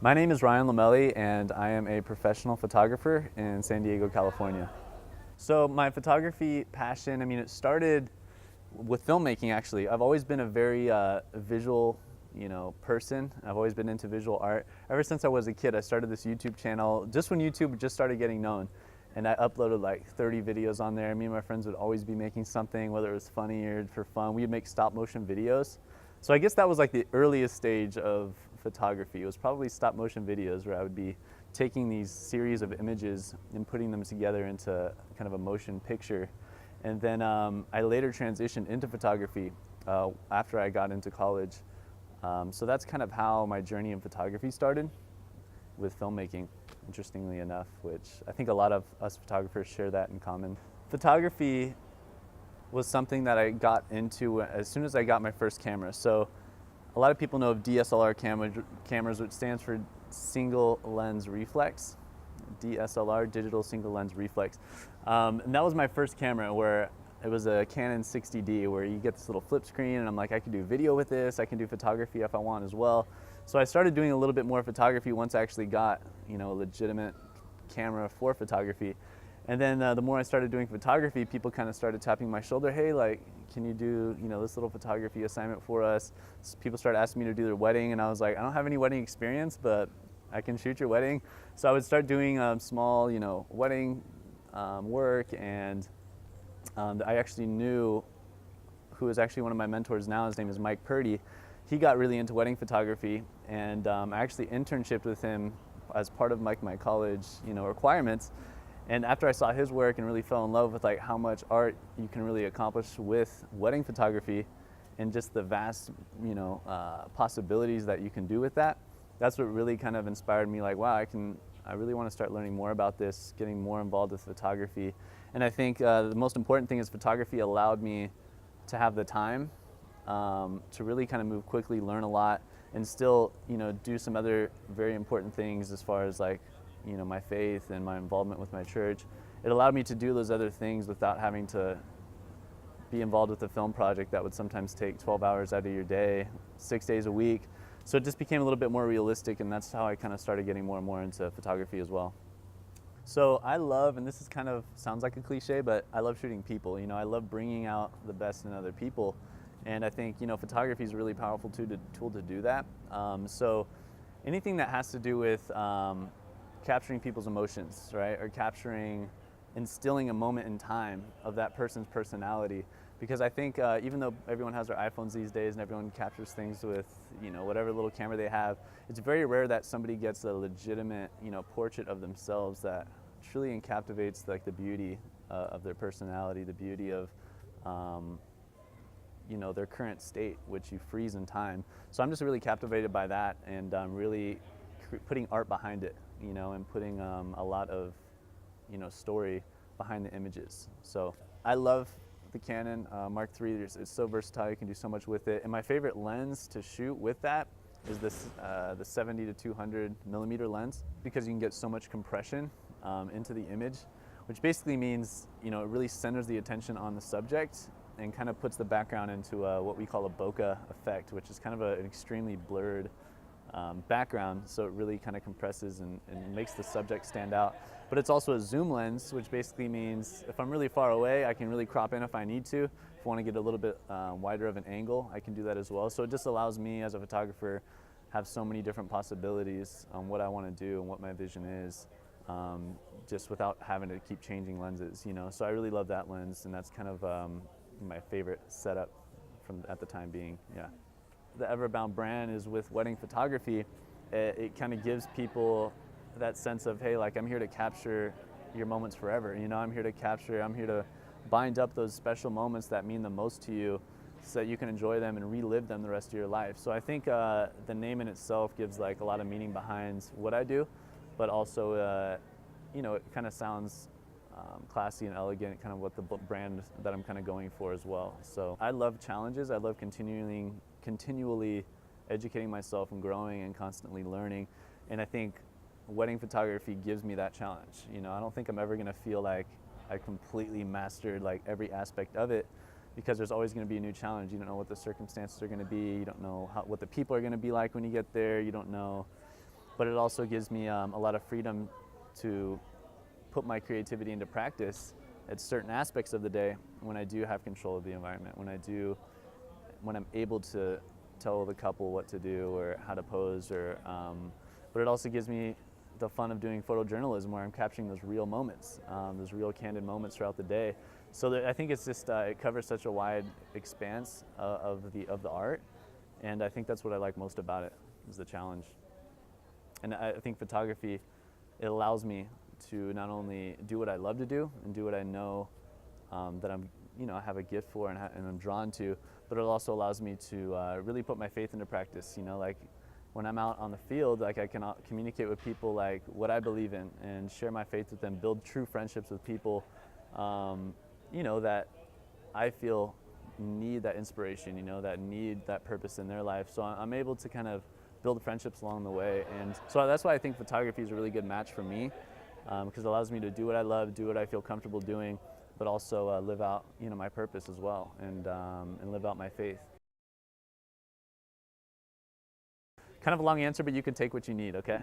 My name is Ryan Lomeli, and I am a professional photographer in San Diego, California. So my photography passion, it started with filmmaking actually. I've always been a very visual, person. I've always been into visual art. Ever since I was a kid, I started this YouTube channel just when YouTube just started getting known. And I uploaded like 30 videos on there. Me and my friends would always be making something, whether it was funny or for fun. We'd make stop motion videos. So I guess that was like the earliest stage of photography. It was probably stop motion videos where I would be taking these series of images and putting them together into kind of a motion picture. And then I later transitioned into photography after I got into college. So that's kind of how my journey in photography started with filmmaking, interestingly enough, which I think a lot of us photographers share that in common. Photography was something that I got into as soon as I got my first camera. So a lot of people know of DSLR cameras, which stands for single lens reflex. DSLR, digital single lens reflex. And that was my first camera, where it was a Canon 60D, where you get this little flip screen, and I'm like, I can do video with this, I can do photography if I want as well. So I started doing a little bit more photography once I actually got, a legitimate camera for photography. And then the more I started doing photography, people kind of started tapping my shoulder, hey, like, can you do, this little photography assignment for us? So people started asking me to do their wedding, and I was like, I don't have any wedding experience, but I can shoot your wedding. So I would start doing small, wedding work, and I actually knew who is actually one of my mentors now. His name is Mike Purdy. He got really into wedding photography, and I actually internshiped with him as part of my college, requirements. And after I saw his work and really fell in love with like how much art you can really accomplish with wedding photography, and just the vast, possibilities that you can do with that, that's what really kind of inspired me. Like, wow, I really want to start learning more about this, getting more involved with photography. And I think the most important thing is photography allowed me to have the time to really kind of move quickly, learn a lot, and still, do some other very important things as far as like, my faith and my involvement with my church. It allowed me to do those other things without having to be involved with a film project that would sometimes take 12 hours out of your day, 6 days a week. So it just became a little bit more realistic, and that's how I kind of started getting more and more into photography as well. So I love, and this is kind of sounds like a cliche, but I love shooting people. I love bringing out the best in other people. And I think, photography is a really powerful tool to do that. So anything that has to do with capturing people's emotions, right? Or instilling a moment in time of that person's personality. Because I think even though everyone has their iPhones these days and everyone captures things with, whatever little camera they have, it's very rare that somebody gets a legitimate, portrait of themselves that truly encaptivates like the beauty of their personality, the beauty of, their current state, which you freeze in time. So I'm just really captivated by that, and really putting art behind it, and putting a lot of, story behind the images. So I love the Canon Mark III. It's so versatile, you can do so much with it. And my favorite lens to shoot with that is this the 70 to 200 millimeter lens, because you can get so much compression into the image, which basically means, it really centers the attention on the subject and kind of puts the background into what we call a bokeh effect, which is kind of an extremely blurred background, so it really kind of compresses and makes the subject stand out. But it's also a zoom lens, which basically means if I'm really far away, I can really crop in if I need to. If I want to get a little bit wider of an angle, I can do that as well. So it just allows me as a photographer have so many different possibilities on what I want to do and what my vision is, just without having to keep changing lenses, So I really love that lens, and that's kind of my favorite setup from at the time being, yeah. The Everbound brand is with wedding photography. It kind of gives people that sense of, hey, like, I'm here to capture your moments forever. I'm here to bind up those special moments that mean the most to you, so that you can enjoy them and relive them the rest of your life. So I think the name in itself gives like a lot of meaning behind what I do, but also, it kind of sounds classy and elegant, kind of what the brand that I'm kind of going for as well. So I love challenges. I love continually educating myself and growing and constantly learning. And I think wedding photography gives me that challenge. I don't think I'm ever going to feel like I completely mastered like every aspect of it, because there's always going to be a new challenge. You don't know what the circumstances are going to be. You don't know what the people are going to be like when you get there. You don't know. but it also gives me a lot of freedom to put my creativity into practice at certain aspects of the day when I do have control of the environment, when I'm able to tell the couple what to do or how to pose, but it also gives me the fun of doing photojournalism where I'm capturing those real moments, those real candid moments throughout the day. So I think it's just, it covers such a wide expanse of the art, and I think that's what I like most about it, is the challenge. And I think photography, it allows me to not only do what I love to do and do what I know that I have a gift for and I'm drawn to, but it also allows me to really put my faith into practice. Like when I'm out on the field, like I can communicate with people like what I believe in and share my faith with them, build true friendships with people, that I feel need that inspiration, that need that purpose in their life. So I'm able to kind of build friendships along the way. And so that's why I think photography is a really good match for me, because it allows me to do what I love, do what I feel comfortable doing, but also live out, my purpose as well, and live out my faith. Kind of a long answer, but you can take what you need, okay?